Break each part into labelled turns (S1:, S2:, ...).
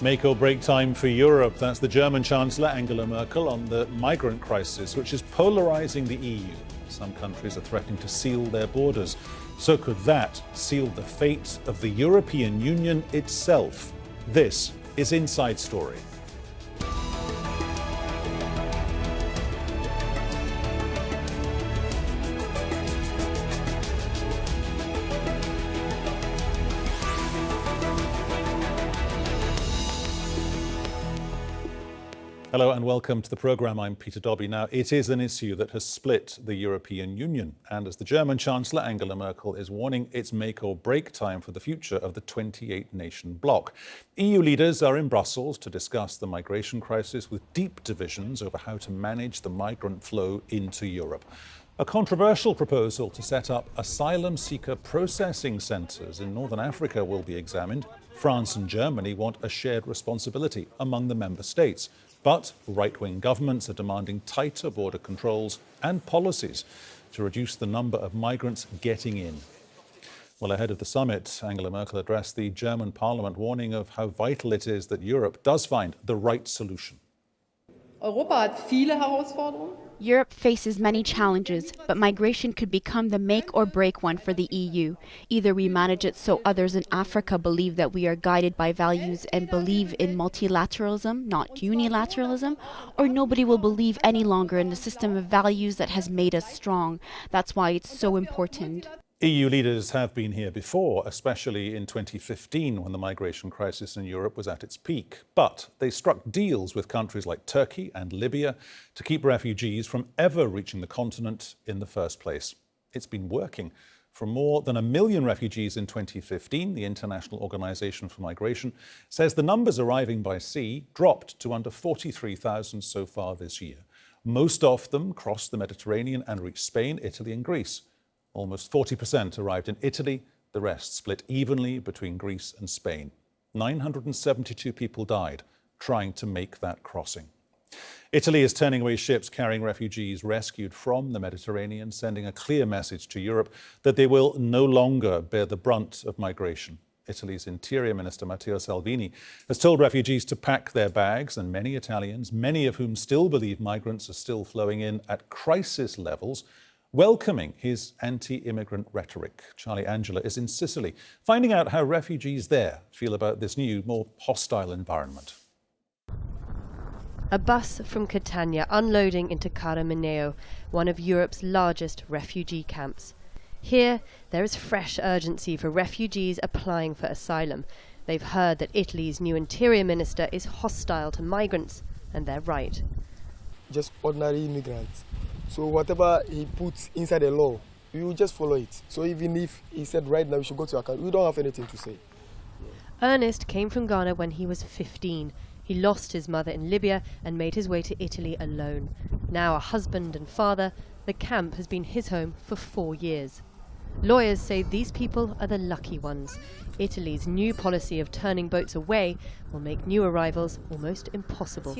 S1: Make or break time for Europe. That's the German Chancellor Angela Merkel on the migrant crisis, which is polarizing the EU. Some countries are threatening to seal their borders. So could that seal the fate of the European Union itself? This is Inside Story. Hello and welcome to the programme. I'm Peter Dobbie. Now, it is an issue that has split the European Union, and as the German Chancellor Angela Merkel is warning, it's make or break time for the future of the 28-nation bloc. EU leaders are in Brussels to discuss the migration crisis with deep divisions over how to manage the migrant flow into Europe. A controversial proposal to set up asylum seeker processing centres in Northern Africa will be examined. France and Germany want a shared responsibility among the member states. But right-wing governments are demanding tighter border controls and policies to reduce the number of migrants getting in. Well, ahead of the summit, Angela Merkel addressed the German parliament, warning of how vital it is that Europe does find the right solution.
S2: Europa hat viele Herausforderungen.
S3: Europe faces many challenges, but migration could become the make or break one for the EU. Either we manage it so others in Africa believe that we are guided by values and believe in multilateralism, not unilateralism, or nobody will believe any longer in the system of values that has made us strong. That's why it's so important.
S1: EU leaders have been here before, especially in 2015 when the migration crisis in Europe was at its peak. But they struck deals with countries like Turkey and Libya to keep refugees from ever reaching the continent in the first place. It's been working. For more than 1 million refugees in 2015, the International Organization for Migration says the numbers arriving by sea dropped to under 43,000 so far this year. Most of them crossed the Mediterranean and reached Spain, Italy and Greece. Almost 40% arrived in Italy, the rest split evenly between Greece and Spain. 972 people died trying to make that crossing. Italy is turning away ships carrying refugees rescued from the Mediterranean, sending a clear message to Europe that they will no longer bear the brunt of migration. Italy's Interior Minister Matteo Salvini has told refugees to pack their bags, and many Italians, many of whom still believe migrants are still flowing in at crisis levels, welcoming his anti-immigrant rhetoric. Charlie Angela is in Sicily, finding out how refugees there feel about this new, more hostile environment.
S4: A bus from Catania unloading into Caramineo, one of Europe's largest refugee camps. Here, there is fresh urgency for refugees applying for asylum. They've heard that Italy's new interior minister is hostile to migrants, and they're right.
S5: Just ordinary immigrants. So whatever he puts inside the law, we will just follow it. So even if he said right now we should go to account, we don't have anything to say.
S4: Ernest came from Ghana when he was 15. He lost his mother in Libya and made his way to Italy alone. Now a husband and father, the camp has been his home for 4 years. Lawyers say these people are the lucky ones. Italy's new policy of turning boats away will make new arrivals almost impossible.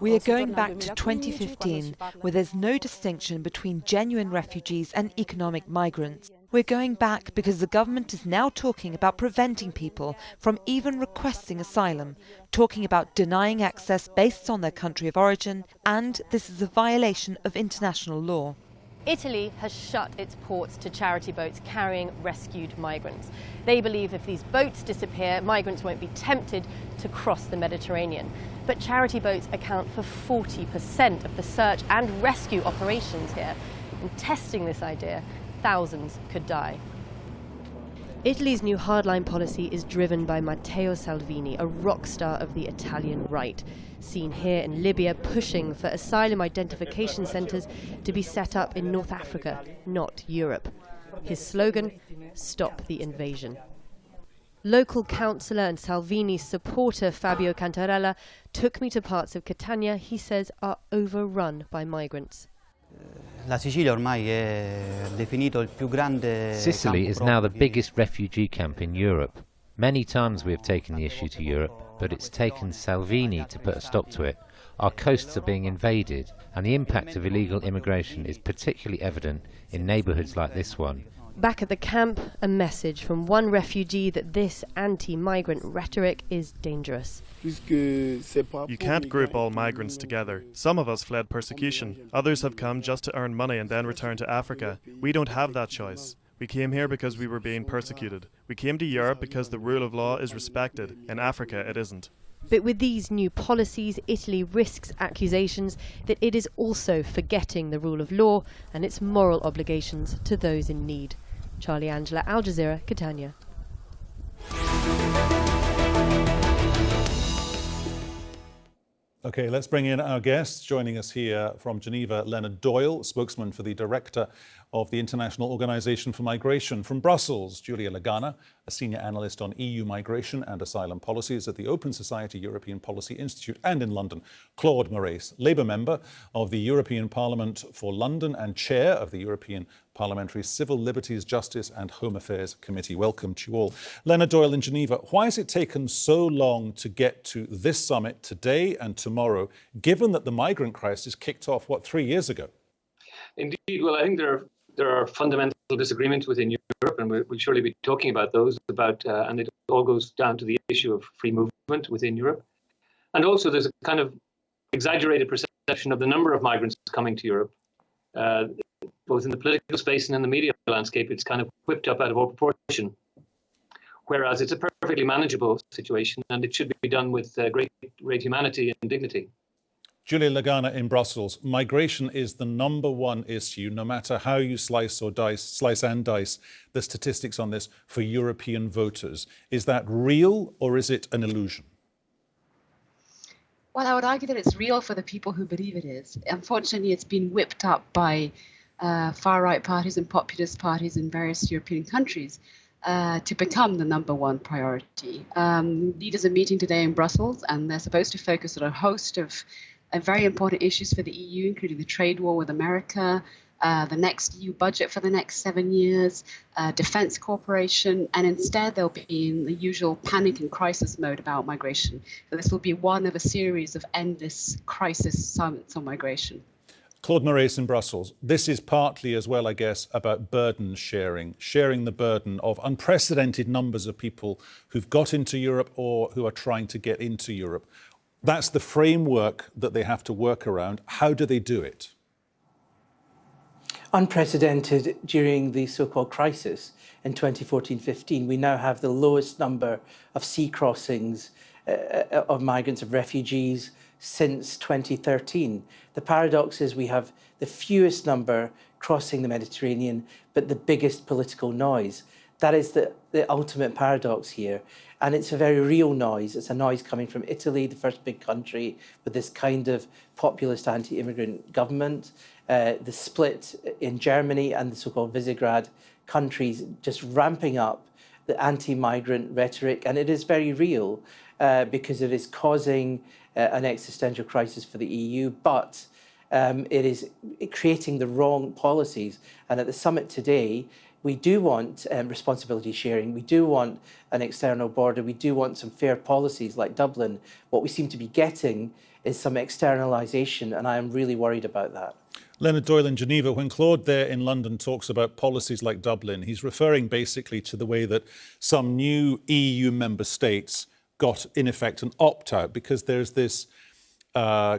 S6: We are going back to 2015, where there's no distinction between genuine refugees and economic migrants. We're going back because the government is now talking about preventing people from even requesting asylum, talking about denying access based on their country of origin, and this is a violation of international law.
S4: Italy has shut its ports to charity boats carrying rescued migrants. They believe if these boats disappear, migrants won't be tempted to cross the Mediterranean. But charity boats account for 40% of the search and rescue operations here. In testing this idea, thousands could die. Italy's new hardline policy is driven by Matteo Salvini, a rock star of the Italian right, seen here in Libya pushing for asylum identification centres to be set up in North Africa, not Europe. His slogan, "Stop the invasion." Local councillor and Salvini's supporter Fabio Cantarella took me to parts of Catania he says are overrun by migrants.
S7: Sicily is now the biggest refugee camp in Europe. Many times we have taken the issue to Europe, but it's taken Salvini to put a stop to it. Our coasts are being invaded, and the impact of illegal immigration is particularly evident in neighbourhoods like this one.
S4: Back at the camp, a message from one refugee that this anti-migrant rhetoric is dangerous.
S8: You can't group all migrants together. Some of us fled persecution. Others have come just to earn money and then return to Africa. We don't have that choice. We came here because we were being persecuted. We came to Europe because the rule of law is respected. In Africa, it isn't.
S4: But with these new policies, Italy risks accusations that it is also forgetting the rule of law and its moral obligations to those in need. Charlie Angela, Al Jazeera, Catania.
S1: Okay, let's bring in our guests. Joining us here from Geneva, Leonard Doyle, spokesman for the director of the International Organization for Migration. From Brussels, Giulia Laganà, a senior analyst on EU migration and asylum policies at the Open Society European Policy Institute, and in London, Claude Moraes, Labour member of the European Parliament for London and chair of the European Parliamentary Civil Liberties, Justice and Home Affairs Committee. Welcome to you all. Leonard Doyle in Geneva, why has it taken so long to get to this summit today and tomorrow, given that the migrant crisis kicked off, 3 years ago?
S9: Indeed. Well, I think there are fundamental disagreements within Europe, and we'll surely be talking about those, and it all goes down to the issue of free movement within Europe. And also there's a kind of exaggerated perception of the number of migrants coming to Europe. Both in the political space and in the media landscape, it's kind of whipped up out of all proportion. Whereas it's a perfectly manageable situation, and it should be done with great humanity and dignity.
S1: Giulia Laganà in Brussels, migration is the number one issue, no matter how you slice and dice the statistics on this for European voters. Is that real or is it an illusion?
S10: Well, I would argue that it's real for the people who believe it is. Unfortunately, it's been whipped up by far-right parties and populist parties in various European countries to become the number one priority. Leaders are meeting today in Brussels, and they're supposed to focus on a host of very important issues for the EU, including the trade war with America, the next EU budget for the next 7 years, defense cooperation, and instead they'll be in the usual panic and crisis mode about migration. So this will be one of a series of endless crisis summits on migration.
S1: Claude Moraes in Brussels, this is partly as well, I guess, about burden sharing the burden of unprecedented numbers of people who've got into Europe or who are trying to get into Europe. That's the framework that they have to work around. How do they do it?
S11: Unprecedented during the so-called crisis in 2014-15. We now have the lowest number of sea crossings of migrants, of refugees, since 2013. The paradox is we have the fewest number crossing the Mediterranean, but the biggest political noise. That is the ultimate paradox here. And it's a very real noise. It's a noise coming from Italy, the first big country with this kind of populist anti-immigrant government, the split in Germany and the so-called Visegrad countries just ramping up the anti-migrant rhetoric. And it is very real because it is causing an existential crisis for the EU, but it is creating the wrong policies. And at the summit today, we do want responsibility sharing. We do want an external border. We do want some fair policies like Dublin. What we seem to be getting is some externalisation, and I am really worried about that.
S1: Leonard Doyle in Geneva, when Claude there in London talks about policies like Dublin, he's referring basically to the way that some new EU member states got, in effect, an opt-out, because there's this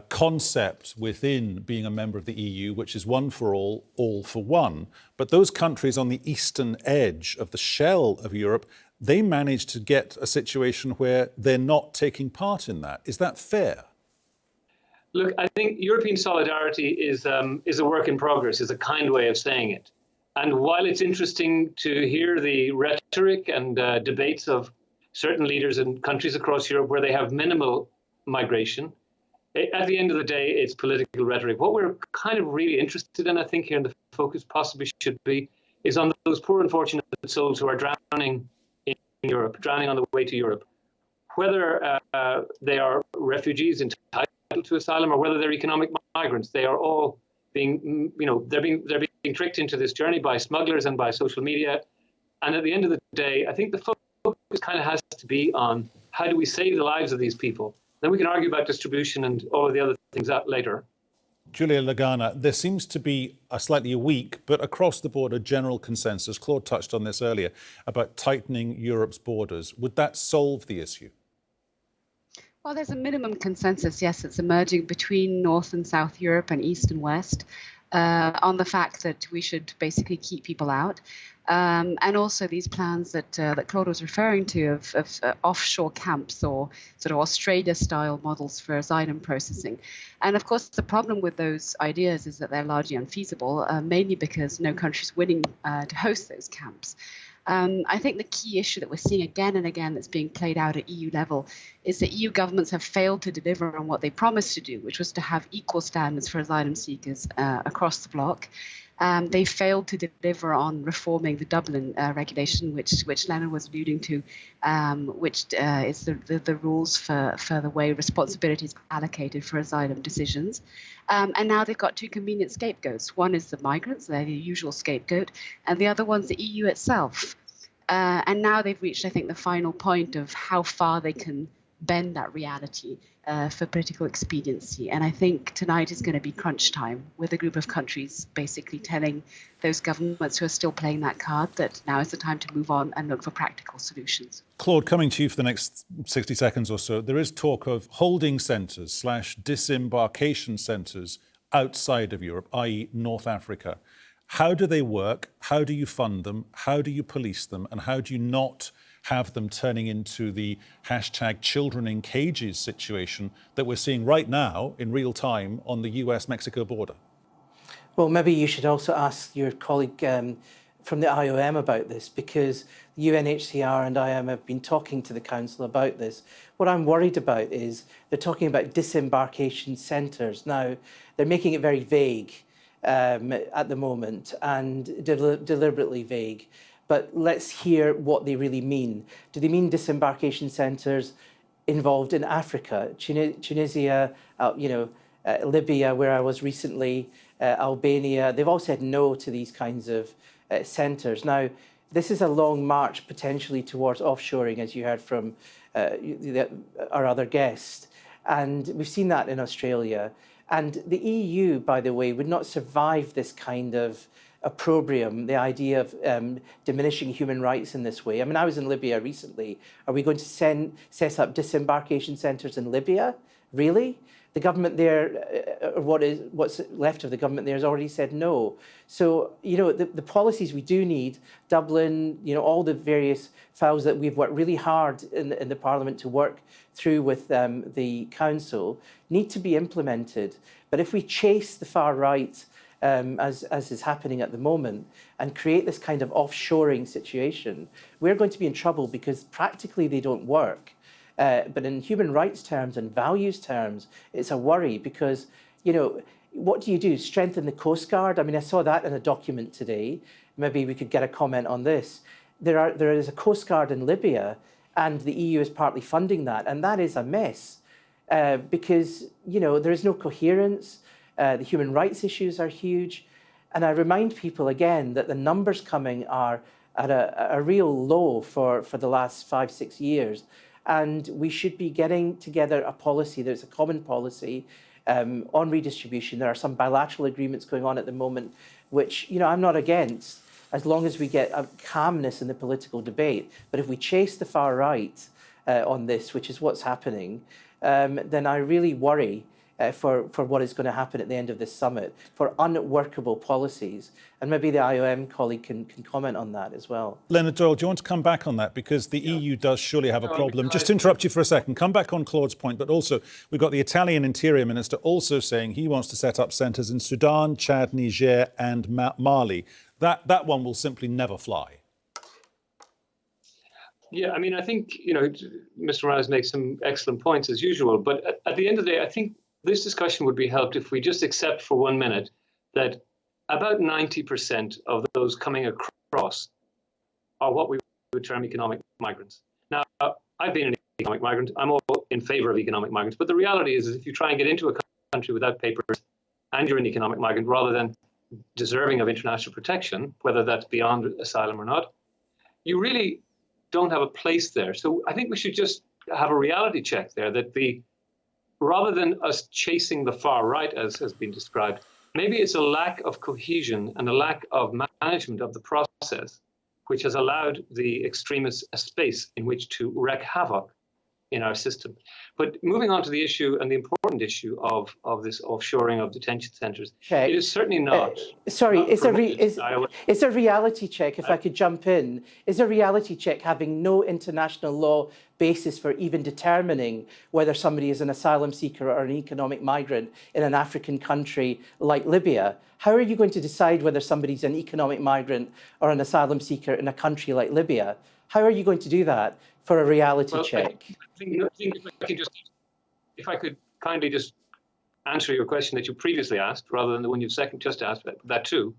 S1: concept within being a member of the EU, which is one for all for one. But those countries on the eastern edge of the shell of Europe, they managed to get a situation where they're not taking part in that. Is that fair?
S9: Look, I think European solidarity is a work in progress, is a kind way of saying it. And while it's interesting to hear the rhetoric and debates of certain leaders in countries across Europe where they have minimal migration, at the end of the day, it's political rhetoric. What we're kind of really interested in, I think, here, and the focus possibly should be, is on those poor unfortunate souls who are drowning in Europe, drowning on the way to Europe. Whether they are refugees entitled to asylum or whether they're economic migrants, they are all being, they're being tricked into this journey by smugglers and by social media. And at the end of the day, I think the focus kind of has to be on how do we save the lives of these people. Then we can argue about distribution and all of the other things out later.
S1: Giulia Laganà, there seems to be a slightly weak, but across the board, a general consensus, Claude touched on this earlier, about tightening Europe's borders. Would that solve the issue?
S10: Well, there's a minimum consensus, yes, it's emerging between North and South Europe and East and West on the fact that we should basically keep people out. And also these plans that Claude was referring to of offshore camps or sort of Australia-style models for asylum processing. And of course, the problem with those ideas is that they're largely unfeasible, mainly because no country's willing to host those camps. I think the key issue that we're seeing again and again that's being played out at EU level is that EU governments have failed to deliver on what they promised to do, which was to have equal standards for asylum seekers across the bloc. They failed to deliver on reforming the Dublin regulation, which Leonard was alluding to, which is the rules for the way responsibility is allocated for asylum decisions. And now they've got two convenient scapegoats. One is the migrants, they're the usual scapegoat, and the other one's the EU itself. And now they've reached, I think, the final point of how far they can bend that reality for political expediency. And I think tonight is going to be crunch time with a group of countries basically telling those governments who are still playing that card that now is the time to move on and look for practical solutions.
S1: Claude, coming to you for the next 60 seconds or so, there is talk of holding centres / disembarkation centres outside of Europe, i.e. North Africa. How do they work? How do you fund them? How do you police them? And how do you not have them turning into the hashtag children in cages situation that we're seeing right now in real time on the US-Mexico border?
S11: Well, maybe you should also ask your colleague from the IOM about this, because the UNHCR and IOM have been talking to the Council about this. What I'm worried about is they're talking about disembarkation centres. Now, they're making it very vague at the moment, and deliberately vague. But let's hear what they really mean. Do they mean disembarkation centres involved in Africa, Tunisia, Libya, where I was recently, Albania? They've all said no to these kinds of centres. Now, this is a long march potentially towards offshoring, as you heard from our other guest. And we've seen that in Australia. And the EU, by the way, would not survive this kind of opprobrium, the idea of diminishing human rights in this way. I mean, I was in Libya recently. Are we going to set up disembarkation centres in Libya? Really? The government there, what's left of the government there, has already said no. So, the policies we do need, Dublin, all the various files that we've worked really hard in the Parliament to work through with the Council, need to be implemented. But if we chase the far right, as is happening at the moment, and create this kind of offshoring situation, we're going to be in trouble because practically they don't work. But in human rights terms and values terms, it's a worry because, what do you do? Strengthen the Coast Guard? I mean, I saw that in a document today. Maybe we could get a comment on this. There is a Coast Guard in Libya, and the EU is partly funding that, and that is a mess because, there is no coherence. The human rights issues are huge. And I remind people again that the numbers coming are at a real low for the last 5-6 years. And we should be getting together a policy. There's a common policy on redistribution. There are some bilateral agreements going on at the moment, which, I'm not against, as long as we get a calmness in the political debate. But if we chase the far right on this, which is what's happening, then I really worry for what is going to happen at the end of this summit, for unworkable policies. And maybe the IOM colleague can comment on that as well.
S1: Leonard Doyle, do you want to come back on that? Because the EU does surely have a problem. Just to interrupt you for a second, come back on Claude's point, but also we've got the Italian Interior Minister also saying he wants to set up centres in Sudan, Chad, Niger and Mali. That one will simply never fly.
S9: Yeah, I mean, I think, Mr. Moraes makes some excellent points as usual, but at the end of the day, I think this discussion would be helped if we just accept for 1 minute that about 90% of those coming across are what we would term economic migrants. Now, I've been an economic migrant. I'm all in favor of economic migrants. But the reality is if you try and get into a country without papers and you're an economic migrant rather than deserving of international protection, whether that's beyond asylum or not, you really don't have a place there. So I think we should just have a reality check there that the rather than us chasing the far right, as has been described, maybe it's a lack of cohesion and a lack of management of the process, which has allowed the extremists a space in which to wreak havoc in our system. But moving on to the issue and the important issue of this offshoring of detention centres, it is certainly not.
S11: It's a reality check, if I could jump in. Is a reality check having no international law basis for even determining whether somebody is an asylum seeker or an economic migrant in an African country like Libya? How are you going to decide whether somebody's an economic migrant or an asylum seeker in a country like Libya? How are you going to do that for a reality check?
S9: I think if I could kindly just answer your question that you previously asked, rather than the one you've just asked, that too.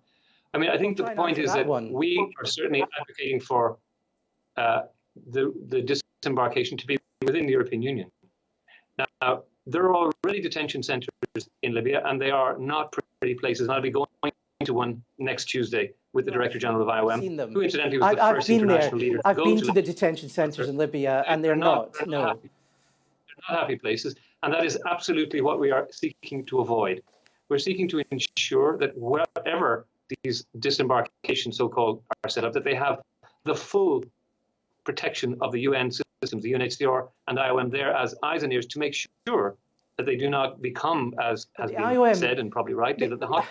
S9: I mean, I think the point is that we are certainly advocating for the disembarkation to be within the European Union. Now, there are already detention centres in Libya, and they are not pretty places. And I'll be going to one next Tuesday with the Director General of IOM, who incidentally was the first international leader to go to
S11: I've been to the detention centres in Libya, and they're not.
S9: They're not happy places, and that is absolutely what we are seeking to avoid. We're seeking to ensure that wherever these disembarkations, so-called, are set up, that they have the full protection of the UN systems, the UNHCR and IOM there as eyes and ears to make sure that they do not become, as has been said, and probably rightly, that the hot.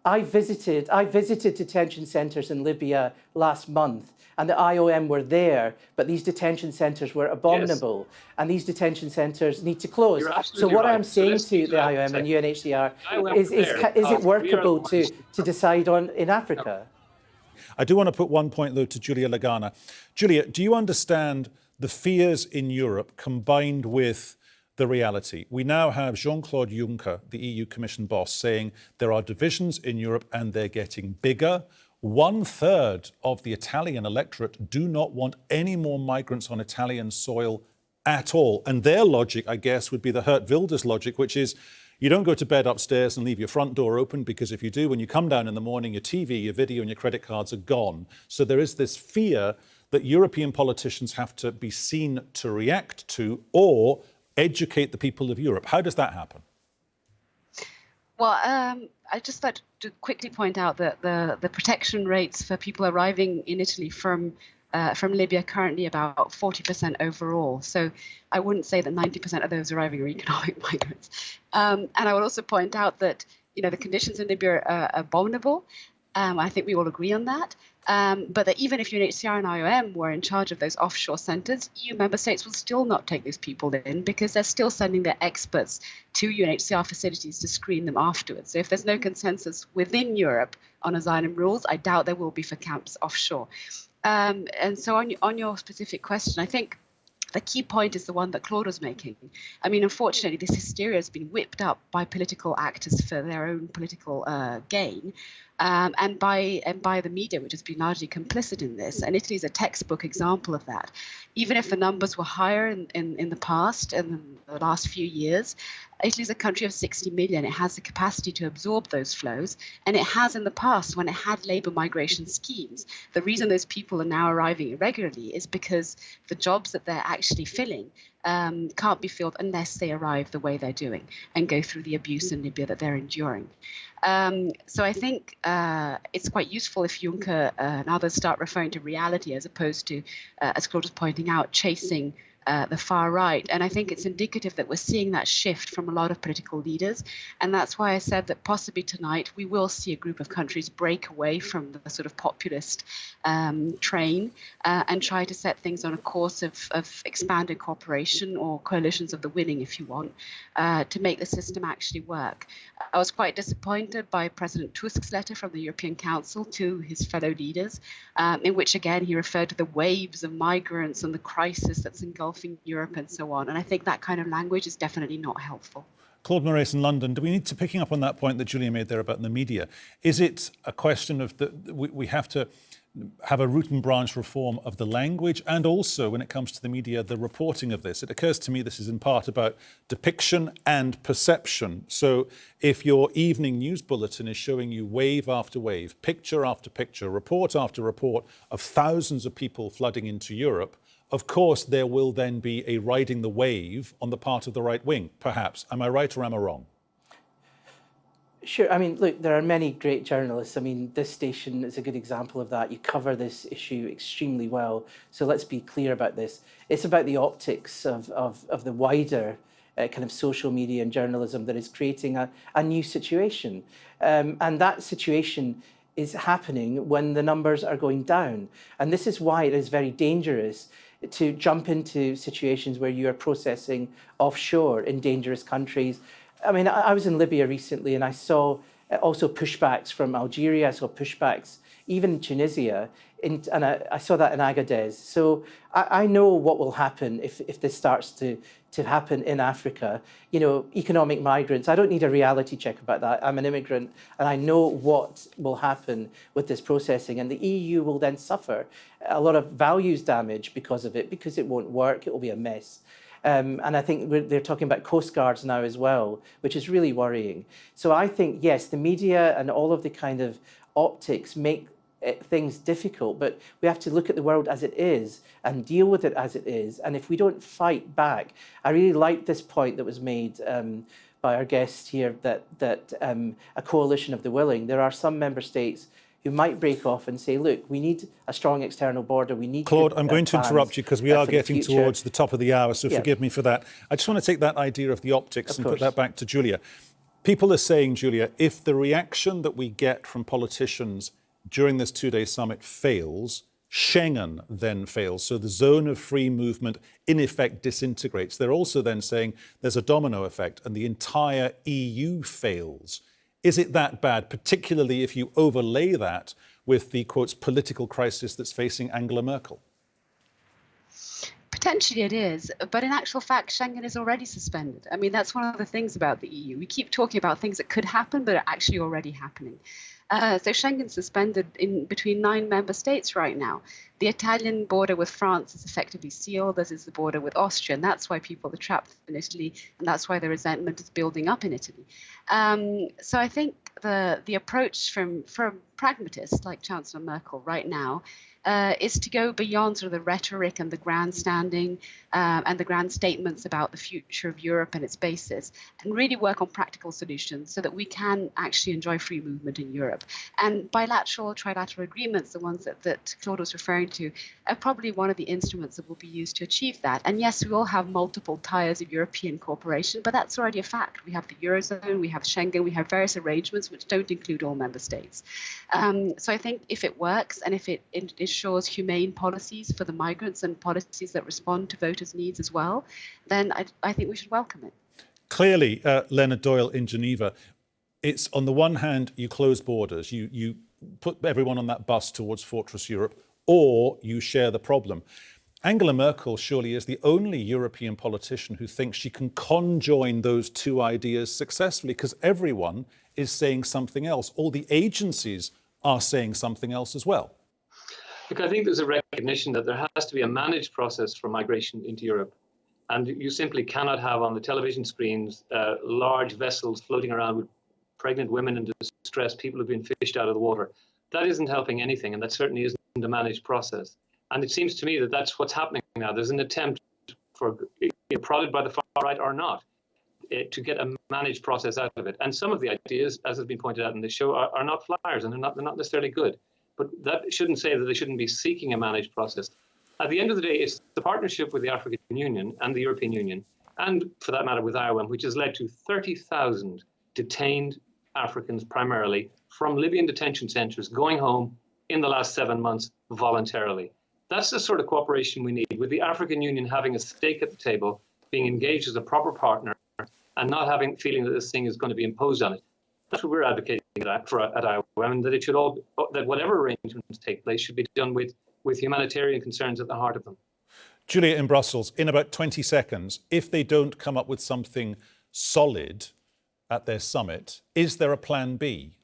S11: I visited detention centres in Libya last month, and the IOM were there, but these detention centres were abominable, and these detention centres need to close. So what I'm saying to the IOM and UNHCR is it workable to decide on in Africa?
S1: I do want to put one point, though, to Giulia Laganà. Giulia, do you understand the fears in Europe combined with the reality? We now have Jean-Claude Juncker, the EU Commission boss, saying there are divisions in Europe and they're getting bigger. 1/3 of the Italian electorate do not want any more migrants on Italian soil at all. And their logic, I guess, would be the Geert Wilders logic, which is you don't go to bed upstairs and leave your front door open, because if you do, when you come down in the morning, your TV, your video and your credit cards are gone. So there is this fear that European politicians have to be seen to react to or educate the people of Europe. How does that happen?
S10: Well, I'd just like to quickly point out that the protection rates for people arriving in Italy from Libya are currently about 40% overall. So I wouldn't say that 90% of those arriving are economic migrants. And I would also point out that the conditions in Libya are abominable. I think we all agree on that. But that even if UNHCR and IOM were in charge of those offshore centres, EU member states will still not take those people in, because they're still sending their experts to UNHCR facilities to screen them afterwards. So if there's no consensus within Europe on asylum rules, I doubt there will be for camps offshore. And so on your specific question, I think the key point is the one that Claude was making. I mean, unfortunately, this hysteria has been whipped up by political actors for their own political gain, and by the media, which has been largely complicit in this. And Italy is a textbook example of that. Even if the numbers were higher in the past, in the last few years, Italy is a country of 60 million. It has the capacity to absorb those flows, and it has in the past when it had labour migration schemes. The reason those people are now arriving irregularly is because the jobs that they're actually filling can't be filled unless they arrive the way they're doing and go through the abuse in Libya that they're enduring. So I think it's quite useful if Juncker and others start referring to reality as opposed to, as Claude was pointing out, chasing the far right. And I think it's indicative that we're seeing that shift from a lot of political leaders. And that's why I said that possibly tonight we will see a group of countries break away from the sort of populist train and try to set things on a course of expanded cooperation or coalitions of the willing, if you want, to make the system actually work. I was quite disappointed by President Tusk's letter from the European Council to his fellow leaders, in which, again, he referred to the waves of migrants and the crisis that's engulfing Europe and so on. And I think that kind of language is definitely not helpful.
S1: Claude Moraes in London, do we need to, picking up on that point that Giulia made there about the media, is it a question of we have to have a root and branch reform of the language, and also when it comes to the media, the reporting of this? It occurs to me this is in part about depiction and perception. So if your evening news bulletin is showing you wave after wave, picture after picture, report after report of thousands of people flooding into Europe, of course, there will then be a riding the wave on the part of the right wing, perhaps. Am I right or am I wrong?
S11: Sure. I mean, look, there are many great journalists. I mean, this station is a good example of that. You cover this issue extremely well. So let's be clear about this. It's about the optics of the wider kind of social media and journalism that is creating a new situation. And that situation is happening when the numbers are going down. And this is why it is very dangerous to jump into situations where you are processing offshore in dangerous countries. I mean, I was in Libya recently and I saw also pushbacks from Algeria, I saw pushbacks even in Tunisia, and I saw that in Agadez. So I know what will happen if this starts to happen in Africa. You know, economic migrants, I don't need a reality check about that. I'm an immigrant and I know what will happen with this processing, and the EU will then suffer a lot of values damage because of it, because it won't work, it will be a mess. And I think they're talking about coast guards now as well, which is really worrying. So I think, yes, the media and all of the kind of optics make things difficult, but we have to look at the world as it is and deal with it as it is. And if we don't fight back, I really like this point that was made by our guest here, that a coalition of the willing. There are some member states who might break off and say, look, we need a strong external border. We need
S1: Claude, I'm going to interrupt you because we are getting towards the top of the hour, so forgive me for that. I just want to take that idea of the optics and put that back to Giulia. People are saying, Giulia, if the reaction that we get from politicians during this two-day summit fails, Schengen then fails. So the zone of free movement, in effect, disintegrates. They're also then saying there's a domino effect and the entire EU fails. Is it that bad, particularly if you overlay that with the, quotes, political crisis that's facing Angela Merkel?
S10: Potentially it is, but in actual fact, Schengen is already suspended. I mean, that's one of the things about the EU. We keep talking about things that could happen, but are actually already happening. So Schengen's suspended in between 9 member states right now. The Italian border with France is effectively sealed, as is the border with Austria, and that's why people are trapped in Italy, and that's why the resentment is building up in Italy. So I think the approach from pragmatists like Chancellor Merkel right now is to go beyond sort of the rhetoric and the grandstanding and the grand statements about the future of Europe and its basis, and really work on practical solutions so that we can actually enjoy free movement in Europe. And bilateral, trilateral agreements, the ones that Claude was referring to, are probably one of the instruments that will be used to achieve that. And yes, we all have multiple tiers of European cooperation, but that's already a fact. We have the Eurozone, we have Schengen, we have various arrangements which don't include all member states. So I think if it works and if it ensures humane policies for the migrants and policies that respond to voters' needs as well, then I think we should welcome it.
S1: Clearly, Leonard Doyle in Geneva, it's on the one hand, you close borders, you put everyone on that bus towards Fortress Europe, or you share the problem. Angela Merkel surely is the only European politician who thinks she can conjoin those two ideas successfully, because everyone is saying something else. All the agencies are saying something else as well.
S9: Look, I think there's a recognition that there has to be a managed process for migration into Europe. And you simply cannot have on the television screens large vessels floating around with pregnant women in distress, people who've been fished out of the water. That isn't helping anything, and that certainly isn't a managed process. And it seems to me that that's what's happening now. There's an attempt, for prodded by the far right or not, to get a managed process out of it. And some of the ideas, as has been pointed out in the show, are not flyers, and they're not necessarily good. But that shouldn't say that they shouldn't be seeking a managed process. At the end of the day, it's the partnership with the African Union and the European Union, and for that matter with Ireland, which has led to 30,000 detained Africans primarily from Libyan detention centres going home in the last 7 months voluntarily. That's the sort of cooperation we need, with the African Union having a stake at the table, being engaged as a proper partner, and not having feeling that this thing is going to be imposed on it. That's what we're advocating at IOM, that it should that whatever arrangements take place should be done with humanitarian concerns at the heart of them.
S1: Giulia in Brussels, in about 20 seconds, if they don't come up with something solid at their summit, is there a plan B?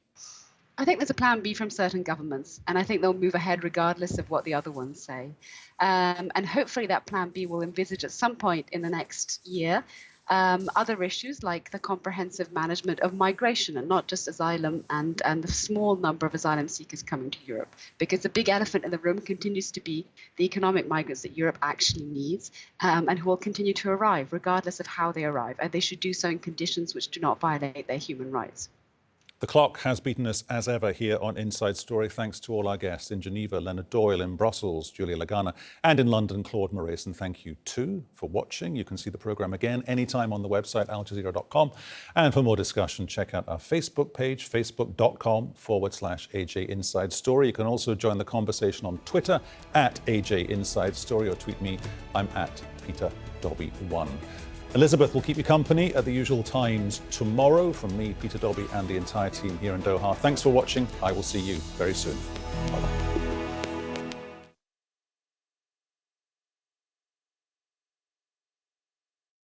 S10: I think there's a plan B from certain governments, and I think they'll move ahead regardless of what the other ones say. And hopefully that plan B will envisage at some point in the next year other issues like the comprehensive management of migration, and not just asylum and the small number of asylum seekers coming to Europe. Because the big elephant in the room continues to be the economic migrants that Europe actually needs, and who will continue to arrive regardless of how they arrive. And they should do so in conditions which do not violate their human rights.
S1: The clock has beaten us as ever here on Inside Story. Thanks to all our guests in Geneva, Leonard Doyle, in Brussels, Giulia Laganà, and in London, Claude Moraes. And thank you too for watching. You can see the programme again anytime on the website aljazeera.com. And for more discussion, check out our Facebook page, facebook.com/AJ Inside Story. You can also join the conversation on Twitter @AJ Inside Story, or tweet me. I'm @PeterDobbie1. Elizabeth will keep you company at the usual times tomorrow. From me, Peter Dobbie, and the entire team here in Doha. Thanks for watching. I will see you very soon. Bye-bye.